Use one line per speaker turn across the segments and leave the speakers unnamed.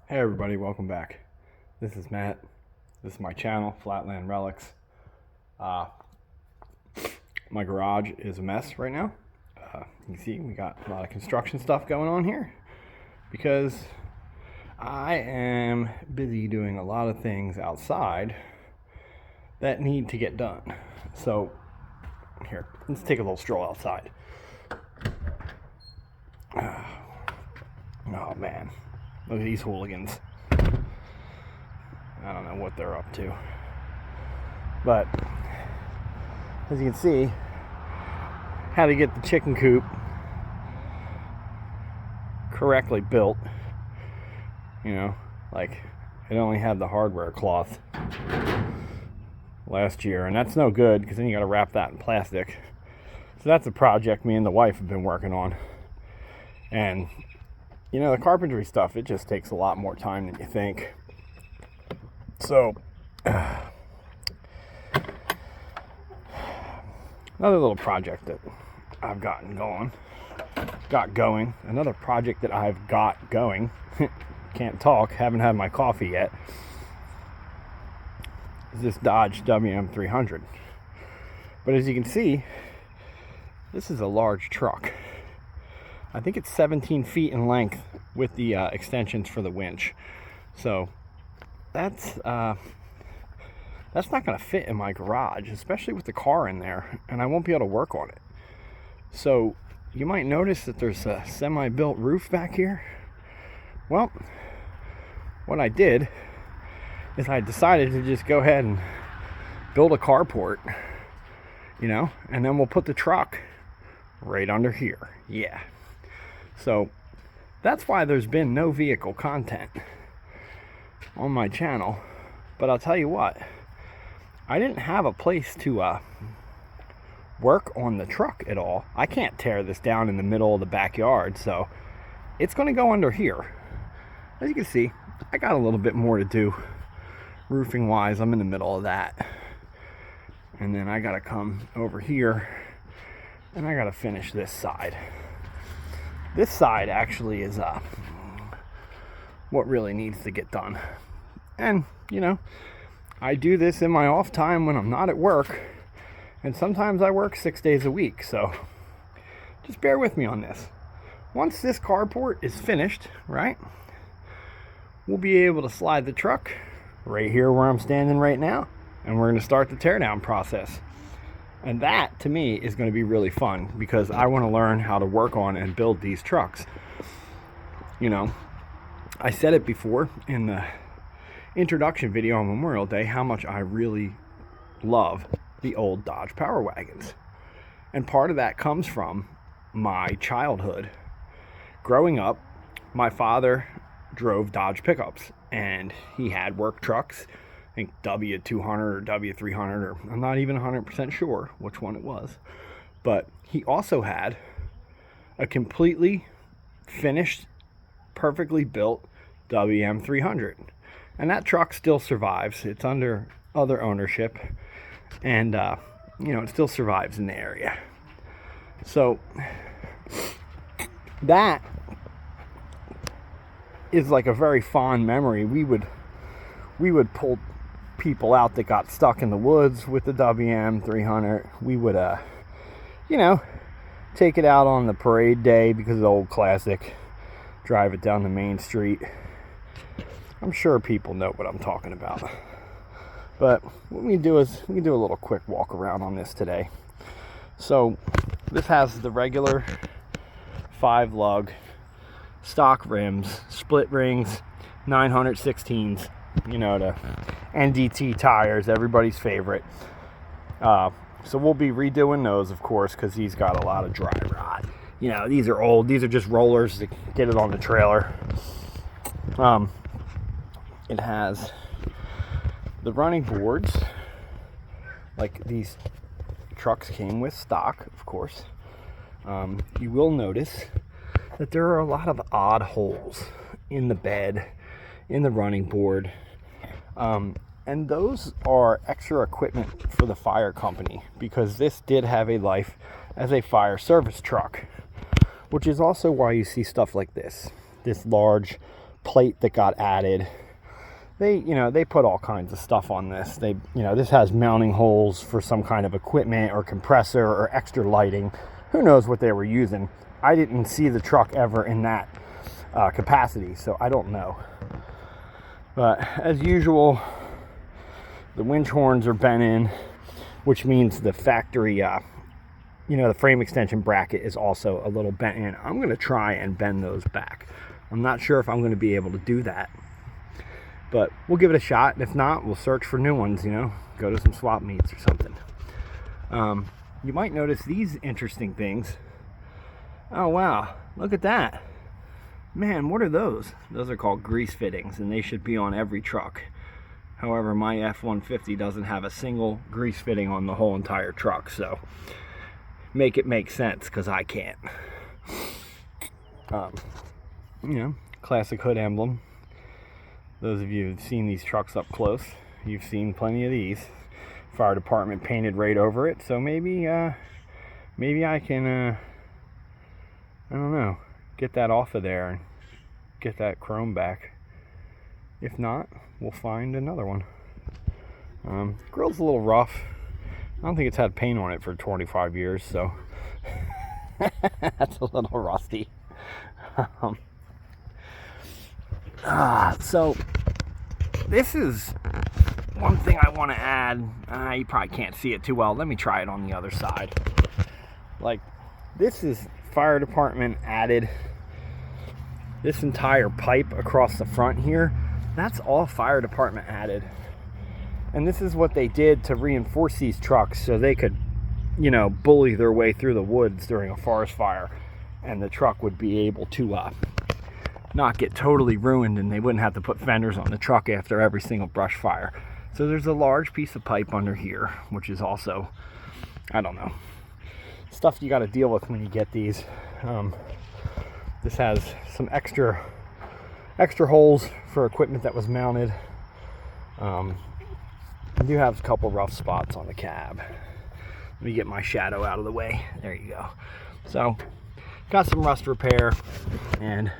Hey everybody, welcome back. This is Matt. This is my channel, Flatland Relics. My garage is a mess right now. You can see we got a lot of construction stuff going on here because I am busy doing a lot of things outside that need to get done. So here, let's take a little stroll outside. Oh man, look at these hooligans. I don't know what they're up to. But as you can see, how to get the chicken coop correctly built. You know, like it only had the hardware cloth last year, and that's no good because then you got to wrap that in plastic. So that's a project me and the wife have been working on. And you know, the carpentry stuff, it just takes a lot more time than you think. So another little project that I've got going, another project that I've got going, can't talk, haven't had my coffee yet, is this Dodge WM300. But as you can see, this is a large truck. I think it's 17 feet in length with the extensions for the winch. So that's not going to fit in my garage, especially with the car in there, and I won't be able to work on it. So you might notice that there's a semi-built roof back here. Well, what I did is I decided to just go ahead and build a carport, you know, and then we'll put the truck right under here. Yeah. So that's why there's been no vehicle content on my channel. But I'll tell you what, I didn't have a place to work on the truck at all. I can't tear this down in the middle of the backyard, so it's going to go under here. As you can see, I got a little bit more to do roofing wise. I'm in the middle of that, and then I got to come over here and I got to finish this side. This side actually is what really needs to get done. And, you know, I do this in my off time when I'm not at work. And sometimes I work 6 days a week. So just bear with me on this. Once this carport is finished, right, we'll be able to slide the truck right here where I'm standing right now. And we're going to start the teardown process. And that, to me, is going to be really fun because I want to learn how to work on and build these trucks. You know, I said it before in the introduction video on Memorial Day how much I really love the old Dodge Power Wagons. And part of that comes from my childhood. Growing up, my father drove Dodge pickups, and he had work trucks. I think W200 or W300, or I'm not even 100% sure which one it was. But he also had a completely finished, perfectly built WM300. And that truck still survives. It's under other ownership. And, you know, it still survives in the area. So that is like a very fond memory. We would pull people out that got stuck in the woods with the WM300. We would, you know, take it out on the parade day because it's old classic. Drive it down the main street. I'm sure people know what I'm talking about. But what we do is we can do a little quick walk around on this today. So this has the regular 5-lug stock rims, split rings, 916s. You know, the NDT tires, everybody's favorite. So we'll be redoing those, of course, because he's got a lot of dry rot. You know, these are old. These are just rollers to get it on the trailer. It has the running boards, like these trucks came with stock, of course. You will notice that there are a lot of odd holes in the bed, in the running board. And those are extra equipment for the fire company because this did have a life as a fire service truck, which is also why you see stuff like this large plate that got added. They put all kinds of stuff on this. This has mounting holes for some kind of equipment or compressor or extra lighting. Who knows what they were using? I didn't see the truck ever in that capacity, so I don't know. But as usual, the winch horns are bent in, which means the factory, the frame extension bracket is also a little bent in. I'm going to try and bend those back. I'm not sure if I'm going to be able to do that, but we'll give it a shot. If not, we'll search for new ones, go to some swap meets or something. You might notice these interesting things. Oh, wow. Look at that. Man, what are those? Those are called grease fittings, and they should be on every truck. However, my F-150 doesn't have a single grease fitting on the whole entire truck, so make it make sense, because I can't. Classic hood emblem. Those of you who've seen these trucks up close, you've seen plenty of these. Fire department painted right over it, so maybe I can, I don't know, get that off of there and get that chrome back. If not, we'll find another one. Grill's a little rough. I don't think it's had paint on it for 25 years, so that's a little rusty. So this is one thing I want to add. You probably can't see it too well. Let me try it on the other side. Like, this is fire department added. This entire pipe across the front here, that's all fire department added. And this is what they did to reinforce these trucks so they could, bully their way through the woods during a forest fire, and the truck would be able to not get totally ruined, and they wouldn't have to put fenders on the truck after every single brush fire. So there's a large piece of pipe under here, which is also, I don't know, stuff you got to deal with when you get these. This has some extra holes for equipment that was mounted. I do have a couple rough spots on the cab. Let me get my shadow out of the way. There you go. So, got some rust repair, and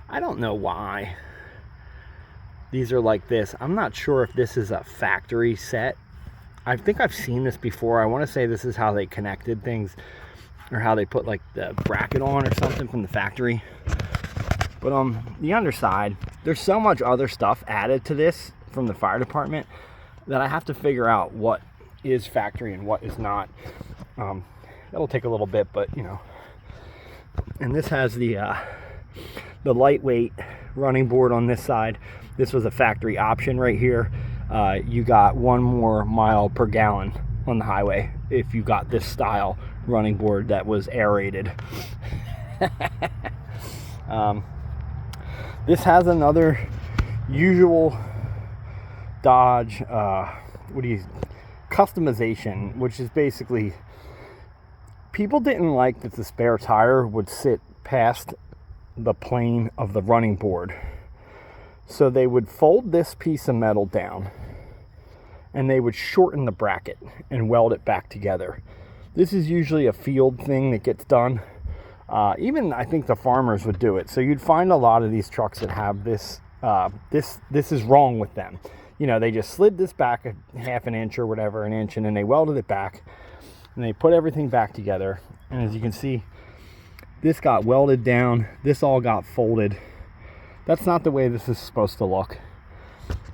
I don't know why these are like this. I'm not sure if this is a factory set. I think I've seen this before. I want to say this is how they connected things, or how they put like the bracket on or something from the factory. But on the underside, there's so much other stuff added to this from the fire department that I have to figure out what is factory and what is not. That'll take a little bit, but and this has the lightweight running board on this side. This was a factory option right here. You got 1 more mile per gallon on the highway if you got this style running board that was aerated. This has another usual Dodge customization, which is basically, people didn't like that the spare tire would sit past the plane of the running board, so they would fold this piece of metal down and they would shorten the bracket and weld it back together. This is usually a field thing that gets done. Even I think the farmers would do it. So you'd find a lot of these trucks that have this. This is wrong with them. They just slid this back a half an inch or whatever, an inch, and then they welded it back, and they put everything back together. And as you can see, this got welded down. This all got folded. That's not the way this is supposed to look.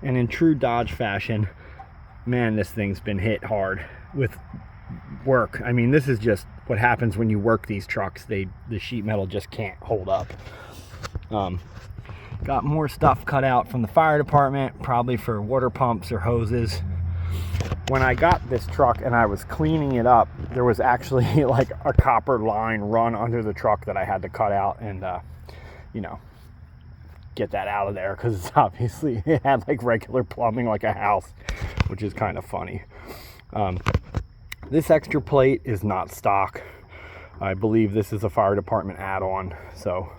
And in true Dodge fashion, man, this thing's been hit hard with work. I mean, this is just what happens when you work these trucks. The sheet metal just can't hold up. Got more stuff cut out from the fire department, probably for water pumps or hoses. When I got this truck and I was cleaning it up, there was actually like a copper line run under the truck that I had to cut out and get that out of there, because obviously it had like regular plumbing like a house, which is kind of funny. This extra plate is not stock. I believe this is a fire department add-on. So,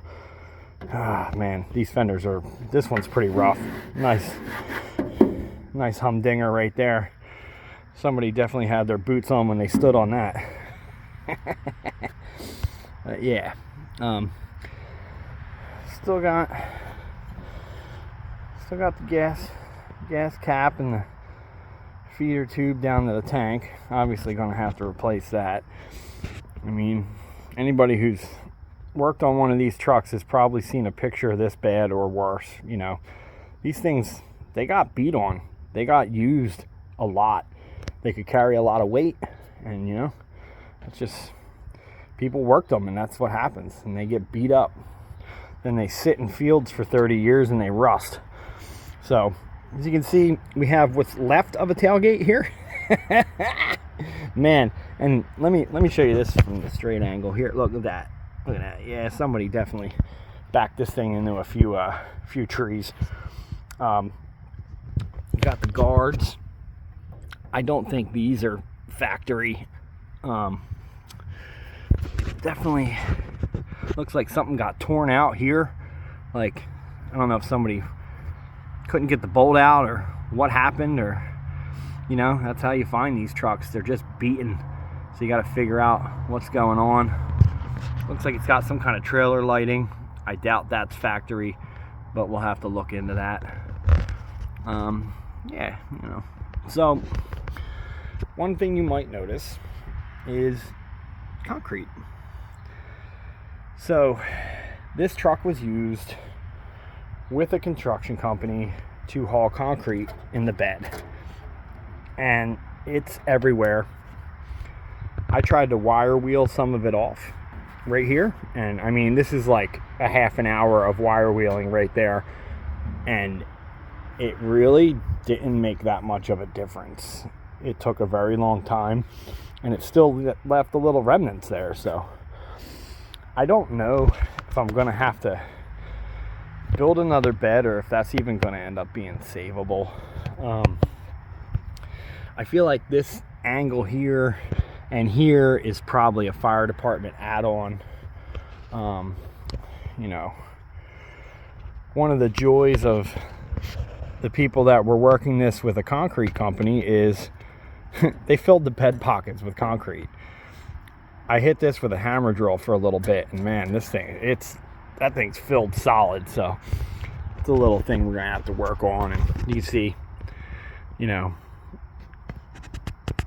man, these fenders are, this one's pretty rough. Nice humdinger right there. Somebody definitely had their boots on when they stood on that. Yeah. Still got Still got the gas cap and the feeder tube down to the tank. Obviously going to have to replace that. I mean, anybody who's worked on one of these trucks has probably seen a picture of this bad or worse. You know, these things, they got beat on. They got used a lot. They could carry a lot of weight, and you know, it's just, people worked them, and that's what happens. And they get beat up. Then they sit in fields for 30 years and they rust. So, as you can see, we have what's left of a tailgate here. Man, and let me show you this from the straight angle here. Look at that. Look at that. Yeah, somebody definitely backed this thing into a few trees. Got the guards. I don't think these are factory. Definitely looks like something got torn out here. Like, I don't know if somebody couldn't get the bolt out or what happened, or you know, that's how you find these trucks. They're just beaten, so you got to figure out what's going on. Looks like it's got some kind of trailer lighting. I doubt that's factory, but we'll have to look into that. Yeah, you know. So one thing you might notice is concrete. So this truck was used with a construction company to haul concrete in the bed, and it's everywhere. I tried to wire wheel some of it off right here, and I mean, this is like a half an hour of wire wheeling right there, and it really didn't make that much of a difference. It took a very long time, and it still left a little remnants there. So I don't know if I'm gonna have to build another bed or if that's even going to end up being savable. I feel like this angle here and here is probably a fire department add-on. You know, one of the joys of the people that were working this with a concrete company is they filled the bed pockets with concrete. I hit this with a hammer drill for a little bit, and man, this thing, that thing's filled solid. So it's a little thing we're gonna have to work on. And you can see, you know,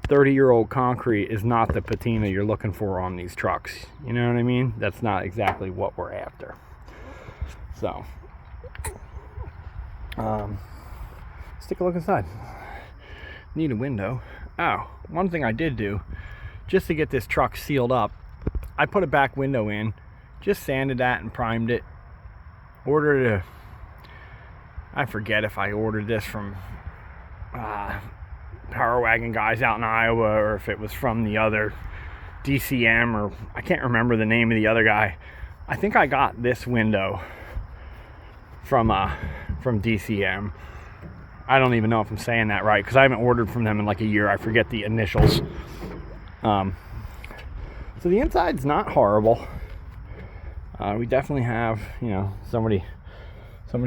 30-year-old concrete is not the patina you're looking for on these trucks. You know what I mean? That's not exactly what we're after. So let's take a look inside. Need a window. Oh, one thing I did do just to get this truck sealed up, I put a back window in, just sanded that and primed it. Ordered I forget if I ordered this from Power Wagon guys out in Iowa, or if it was from the other DCM, or I can't remember the name of the other guy. I think I got this window from DCM. I don't even know if I'm saying that right, because I haven't ordered from them in like a year. I forget the initials. So the inside's not horrible. We definitely have, you know, somebody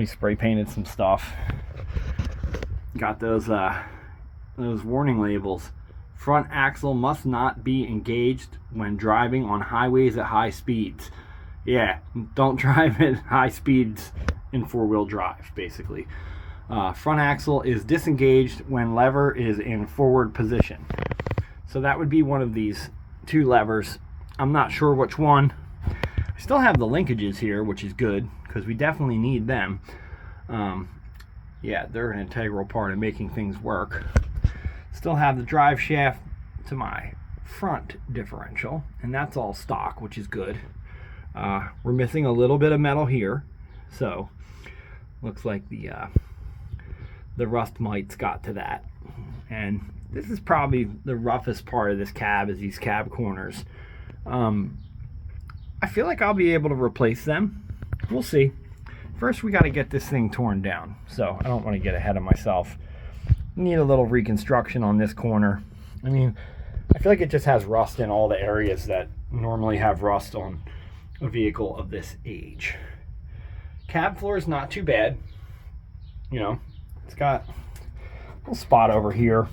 spray painted some stuff. Got those warning labels. Front axle must not be engaged when driving on highways at high speeds. Yeah, don't drive at high speeds in four-wheel drive, basically. Front axle is disengaged when lever is in forward position. So that would be one of these two levers. I'm not sure which one. I still have the linkages here, which is good, because we definitely need them. Yeah, they're an integral part of making things work. Still have the drive shaft to my front differential, and that's all stock, which is good. We're missing a little bit of metal here, so looks like the rust mites got to that. And this is probably the roughest part of this cab, is these cab corners. I feel like I'll be able to replace them. We'll see. First, we got to get this thing torn down, so I don't want to get ahead of myself. Need a little reconstruction on this corner. I mean, I feel like it just has rust in all the areas that normally have rust on a vehicle of this age. Cab floor is not too bad. You know, it's got a little spot over here.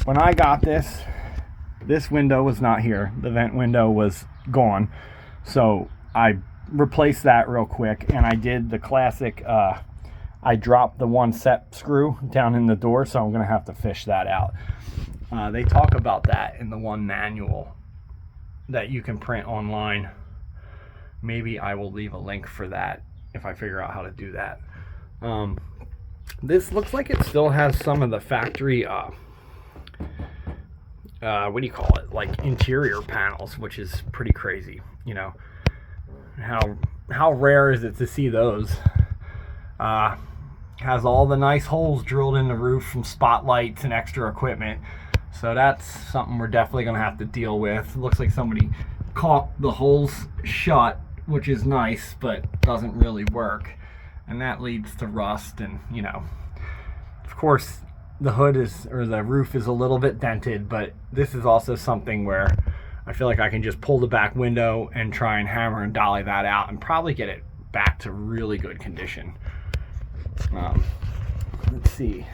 When I got this window was not here. The vent window was gone. So I replaced that real quick, and I did the classic, I I dropped the one set screw down in the door, so I'm going to have to fish that out. They talk about that in the one manual that you can print online. Maybe I will leave a link for that if I figure out how to do that. This looks like it still has some of the factory what do you call it, like interior panels, which is pretty crazy. You know, how rare is it to see those? Has all the nice holes drilled in the roof from spotlights and extra equipment, so that's something we're definitely going to have to deal with. It looks like somebody caulked the holes shut, which is nice, but doesn't really work, and that leads to rust. And you know, of course the hood is, or the roof is a little bit dented, but this is also something where I feel like I can just pull the back window and try and hammer and dolly that out and probably get it back to really good condition. Let's see,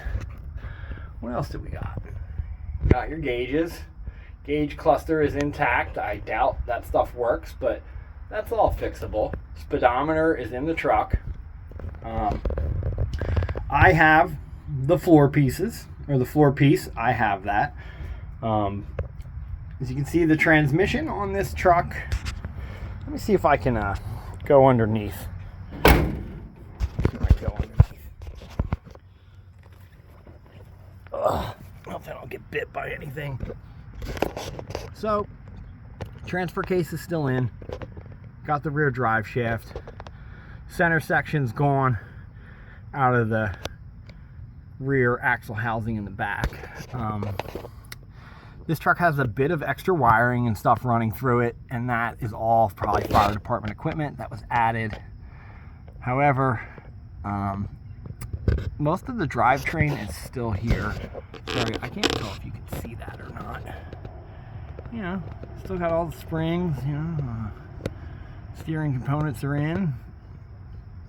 what else do we got? Got your gauges. Gauge cluster is intact. I doubt that stuff works, but that's all fixable. Speedometer is in the truck. I have the floor pieces, or the floor piece. I have that. As you can see, the transmission on this truck. Let me see if I can go underneath. Hopefully I don't get bit by anything. So, transfer case is still in. Got the rear drive shaft. Center section's gone out of the rear axle housing in the back. This truck has a bit of extra wiring and stuff running through it, and that is all probably fire department equipment that was added. However, most of the drivetrain is still here. Sorry, I can't tell if you can see that or not. You know, still got all the springs, you know, steering components are in.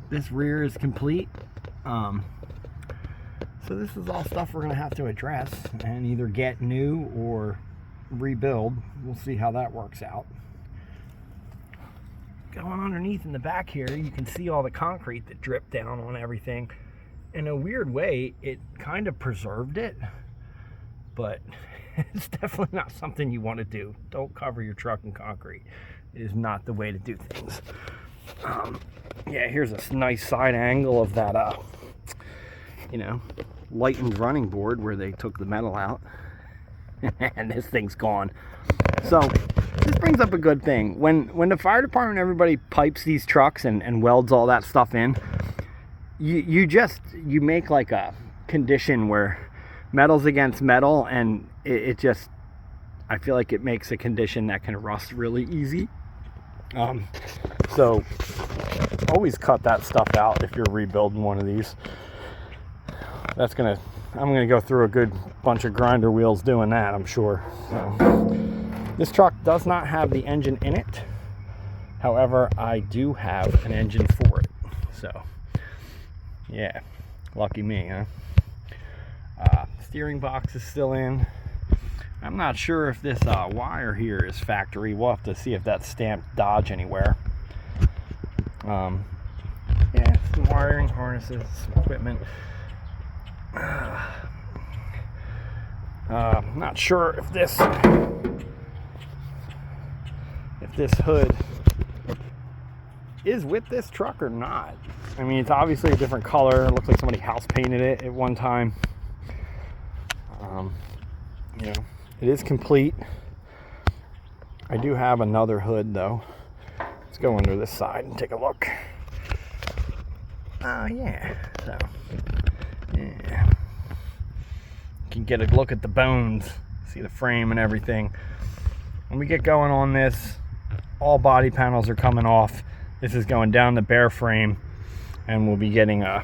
This rear is complete. So this is all stuff we're going to have to address and either get new or rebuild. We'll see how that works out. Going underneath in the back here, you can see all the concrete that dripped down on everything. In a weird way, it kind of preserved it, but it's definitely not something you want to do. Don't cover your truck in concrete. It is not the way to do things. Yeah, here's a nice side angle of that, you know, lightened running board where they took the metal out. And this thing's gone. So this brings up a good thing. When the fire department, everybody pipes these trucks and welds all that stuff in, you make like a condition where metal's against metal, and it just, I feel like it makes a condition that can rust really easy. So always cut that stuff out if you're rebuilding one of these. I'm gonna go through a good bunch of grinder wheels doing that, I'm sure. So, this truck does not have the engine in it. However, I do have an engine for it. So yeah, lucky me, huh? Steering box is still in. I'm not sure if this wire here is factory. We'll have to see if that's stamped Dodge anywhere. Yeah, some wiring harnesses, some equipment. Not sure if this hood is with this truck or not. I mean, it's obviously a different color. It looks like somebody house painted it at one time. You know, it is complete. I do have another hood though. Let's go under this side and take a look. Yeah. So, yeah. You can get a look at the bones, see the frame and everything. When we get going on this, all body panels are coming off. This is going down the bare frame, and we'll be getting I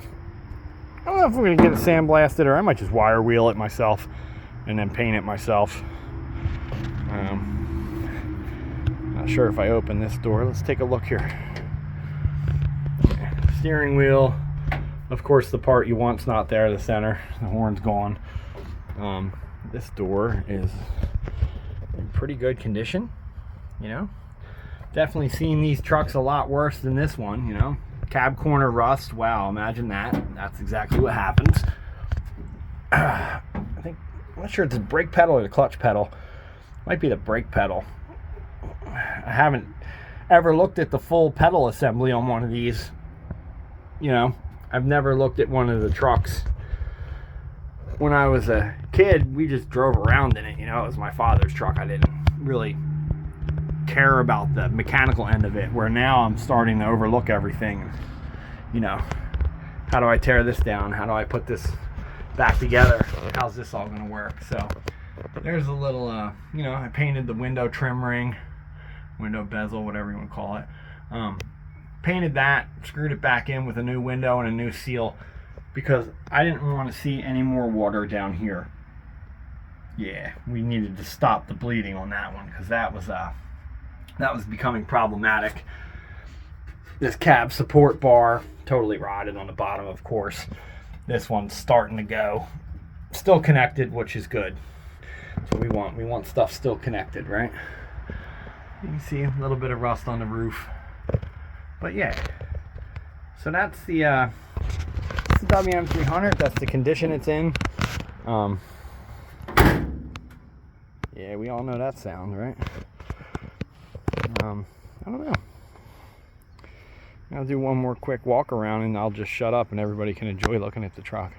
don't know if we're going to get it sandblasted, or I might just wire wheel it myself and then paint it myself. Not sure if I open this door. Let's take a look here. Steering wheel, of course the part you want's not there, the center, the horn's gone. This door is in pretty good condition, you know. Definitely seen these trucks a lot worse than this one, you know. Cab corner rust. Wow, imagine that. That's exactly what happens. I think, I'm not sure it's the brake pedal or the clutch pedal. Might be the brake pedal. I haven't ever looked at the full pedal assembly on one of these. You know, I've never looked at one of the trucks. When I was a kid, we just drove around in it. You know, it was my father's truck. I didn't really care about the mechanical end of it, where now I'm starting to overlook everything. You know, how do I tear this down? How do I put this back together? How's this all going to work? So there's a little, you know, I painted the window trim ring, window bezel, whatever you want to call it. Painted that, screwed it back in with a new window and a new seal, because I didn't want to see any more water down here. Yeah, we needed to stop the bleeding on that one, because that was becoming problematic. This cab support bar totally rotted on the bottom, of course. This one's starting to go. Still connected, which is good. That's what we want. We want stuff still connected, right? You can see a little bit of rust on the roof. But yeah. So that's the WM300. That's the condition it's in. Yeah, we all know that sound, right? I don't know. I'll do one more quick walk around and I'll just shut up and everybody can enjoy looking at the truck.